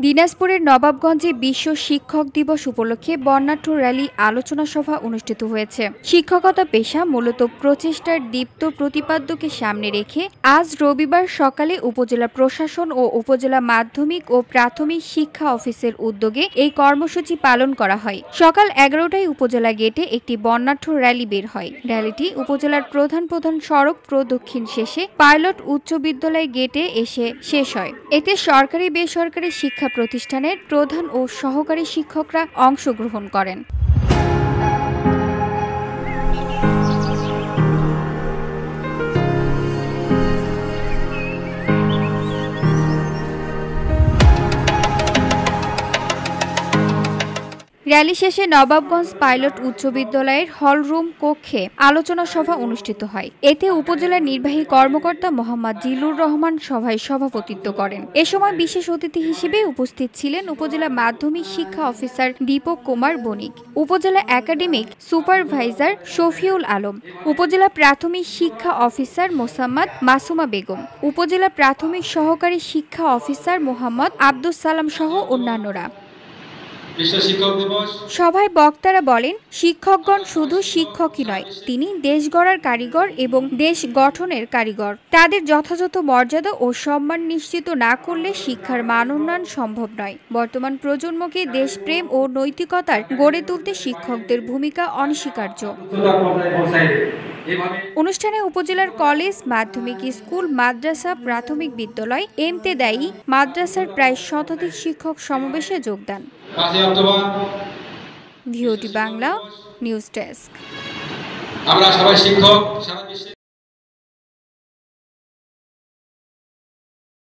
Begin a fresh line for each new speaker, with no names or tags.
দিনাজপুরের নবাবগঞ্জে বিশ্ব শিক্ষক দিবস উপলক্ষে বর্ণাঢ্য র্যালি আলোচনা সভা অনুষ্ঠিত হয়েছে। শিক্ষকতা পেশা মূলত প্রচেষ্টার দীপ্ত প্রতিপাদ্যকে সামনে রেখে আজ রবিবার সকালে উপজেলা প্রশাসন ও উপজেলা মাধ্যমিক ও প্রাথমিক শিক্ষা অফিসের উদ্যোগে এই কর্মসূচি পালন করা হয়। সকাল 11টায় উপজেলা গেটে একটি বর্ণাঢ্য র্যালি বের হয়। র্যালিটি উপজেলার প্রধান সড়ক প্রদক্ষিণ শেষে পাইলট উচ্চ বিদ্যালয় গেটে এসে শেষ হয়। এতে সরকারি বেসরকারি শিক্ষা প্রতিষ্ঠানের প্রধান ও সহকারী শিক্ষকরা অংশগ্রহণ করেন। র্যালি শেষে নবাবগঞ্জ পাইলট উচ্চ বিদ্যালয়ের হলরুম কক্ষে আলোচনা সভা অনুষ্ঠিত হয়। এতে উপজেলা নির্বাহী কর্মকর্তা মোহাম্মদ জিলুর রহমান সভায় সভাপতিত্ব করেন। এ সময় বিশেষ অতিথি হিসেবে উপস্থিত ছিলেন উপজেলা মাধ্যমিক শিক্ষা অফিসার দীপক কুমার বণিক, উপজেলা একাডেমিক সুপারভাইজার শফিউল আলম, উপজেলা প্রাথমিক শিক্ষা অফিসার মোসাম্মদ মাসুমা বেগম, উপজেলা প্রাথমিক সহকারী শিক্ষা অফিসার মোহাম্মদ আব্দুস সালাম সহ অন্যান্যরা। সভায় বক্তারা বলেন, শিক্ষকগণ শুধু শিক্ষকই নয়, তিনি দেশ গড়ার কারিগর এবং দেশ গঠনের কারিগর। তাদের যথাযথ মর্যাদা ও সম্মান নিশ্চিত না করলে শিক্ষার মান উন্নয়ন সম্ভব নয়। বর্তমান প্রজন্মকে দেশপ্রেম ও নৈতিকতার গড়ে তুলতে শিক্ষকদের ভূমিকা অনস্বীকার্য। অনুষ্ঠানে উপজেলার কলেজ, মাধ্যমিক স্কুল, মাদ্রাসা, প্রাথমিক বিদ্যালয়, এমতেদায়ী মাদ্রাসার প্রায় শতাধিক শিক্ষক সমাবেশে যোগদান। ভিওটি বাংলা নিউজ ডেস্ক।
আমরা সবাই শিক্ষক।